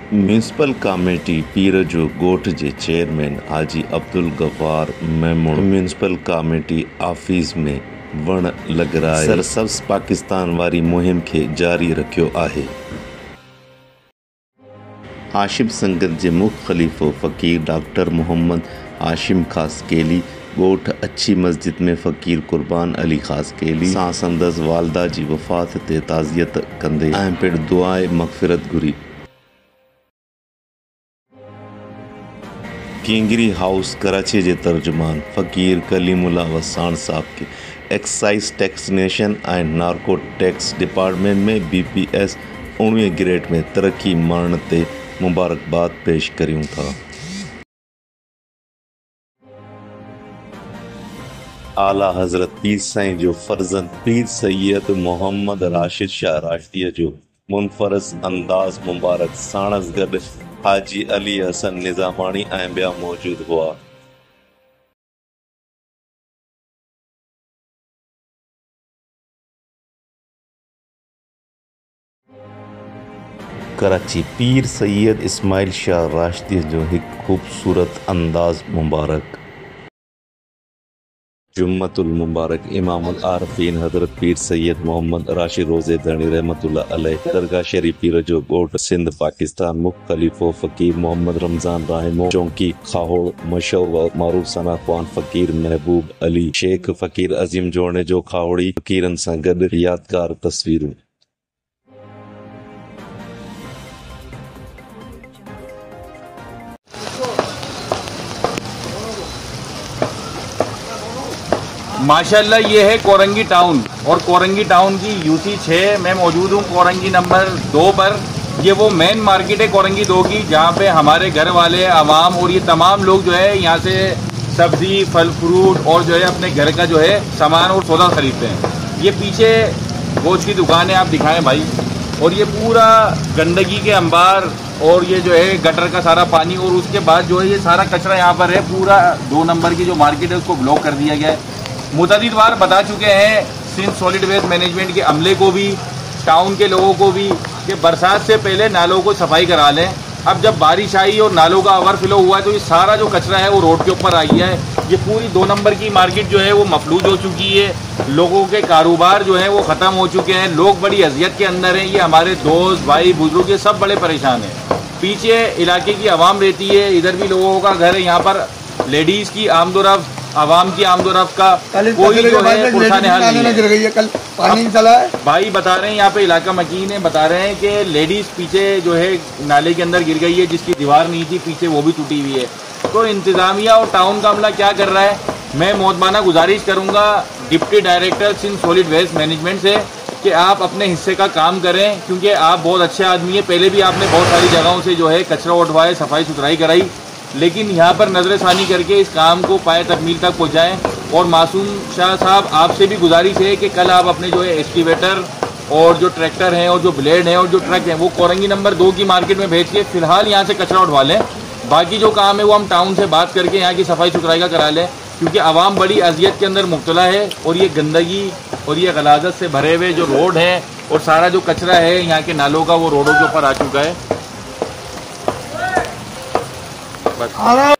Municipal committee Pirjo Goth जे chairman Haji Abdul Gaffar Memon municipal committee office में वण लॻराए सरसब्ज़ पाकिस्तान वारी मुहिम खे जारी रखियो आहे। हाशिम संगत जे मुख्य ख़लीफ़ो फ़कीर डॉक्टर मोहम्मद हाशिम ख़ासकेली ॻोठ अच्छी मस्जिद में फ़कीर क़ुर्बान अली ख़ासकेली सां संदसि वालदा जी वफ़ात ते ताज़ियत कंदे ऐं पिणु दुआए मग़फ़िरत घुरी। किंगरी हाउस कराची जे तर्जुमान फ़कीर कलीमुल्ला वसाण साहब के excise taxation and narco tax department में BPS 19 ग्रेड में तरक्की माणण ते मुबारकबाद पेश करियूं था। आला हज़रत पीर साईं जो फर्ज़ंद पीर सैयद मोहम्मद राशिद शाह राशदीअ जो मुनफ़रज़ अंदाज़ मुबारक साणस गॾु हाजी अली हसन निज़ामाणी ऐं ॿिया मौजूद हुआ। कराची पीर सैयद इस्माइल शाह राशदीअ जो हिकु ख़ूबसूरत अंदाज़ मुबारक जुम्मतुल मुबारक इमामुल आरफीन हज़रत पीर सैयद मोहम्मद राशिद रोज़े दणी रहमतुल्लाह अलैह दरगाह शरीफ पीरजो ॻोठ सिंध पाकिस्तान मुख्य ख़लीफ़ो फ़कीर मोहम्मद रमज़ान राहिमो चौंकी खाहोड़ मशहूर मारूफ सना ख़्वान फ़कीर महबूब अली शेख फ़कीर अज़ीम जोड़े जो खाहोड़ी फ़कीरनि सां गॾु यादगार तस्वीरूं। माशाल्लाह ये है कोरंगी टाउन और कोरंगी टाउन की UC 6 में मौजूद हूँ कोरंगी नंबर 2 पर। ये वो मेन मार्केट है कोरंगी 2 की जहाँ पे हमारे घर वाले आवाम और ये तमाम लोग जो है यहाँ से सब्जी फल फ्रूट और जो है अपने घर का जो है सामान और सौदा खरीदते हैं। ये पीछे गोश्त की दुकान है, आप दिखाएं भाई। और ये पूरा गंदगी के अंबार और ये जो है गटर का सारा पानी और उसके बाद जो है ये सारा कचरा यहाँ पर है। पूरा 2 नंबर की जो मार्केट है उसको ब्लॉक कर दिया गया है। मुतअद्दिद बार बता चुके हैं सिंध सॉलिड वेस्ट मैनेजमेंट के अमले को भी, टाउन के लोगों को भी, कि बरसात से पहले नालों को सफाई करा लें। अब जब बारिश आई और नालों का ओवरफ्लो हुआ तो ये सारा जो कचरा है वो रोड के ऊपर आई है। ये पूरी 2 नंबर की मार्केट जो है वो मफलूज हो चुकी है। लोगों के कारोबार जो है वो ख़त्म हो चुके हैं। लोग बड़ी अजियत के अंदर हैं। ये हमारे दोस्त भाई बुजुर्ग ये सब बड़े परेशान हैं। पीछे इलाके की आवाम रहती है, इधर भी लोगों का घर है। यहाँ पर लेडीज़ की आमदोरफ्त, आवाम की आमदोरफ्त का कोई जो है पुरसान हाल नहीं है। कल पानी चला है भाई बता रहे हैं, यहाँ पे इलाका मकीन है, बता रहे हैं कि लेडीज पीछे जो है नाले के अंदर गिर गई है, जिसकी दीवार नहीं थी पीछे वो भी टूटी हुई है। तो इंतजामिया और टाउन का अमला क्या कर रहा है? मैं मोहतबाना गुजारिश करूंगा deputy director Sindh solid waste management से कि आप अपने हिस्से का काम करें, क्योंकि आप बहुत अच्छे आदमी हैं। पहले भी आपने बहुत सारी जगहों से जो है कचरा उठवाए, सफाई सुथराई कराई, लेकिन यहाँ पर नजरसानी करके इस काम को पाए तकमील तक पहुँचाएँ। और मासूम शाह साहब आपसे भी गुजारिश है कि कल आप अपने जो है एक्सकीवेटर और जो ट्रैक्टर हैं और जो ब्लेड हैं और जो ट्रक हैं वो कोरंगी नंबर 2 की मार्केट में भेज के फिलहाल यहाँ से कचरा उठवा लें। बाकी जो काम है वो हम टाउन से बात करके यहाँ की सफाई सुथराई का करा लें, क्योंकि आवाम बड़ी अजियत के अंदर मुब्तला है। और ये गंदगी और ये गलाजत से भरे हुए जो रोड है और सारा जो कचरा है यहाँ के नालों का वो रोडों के ऊपर आ चुका है। बस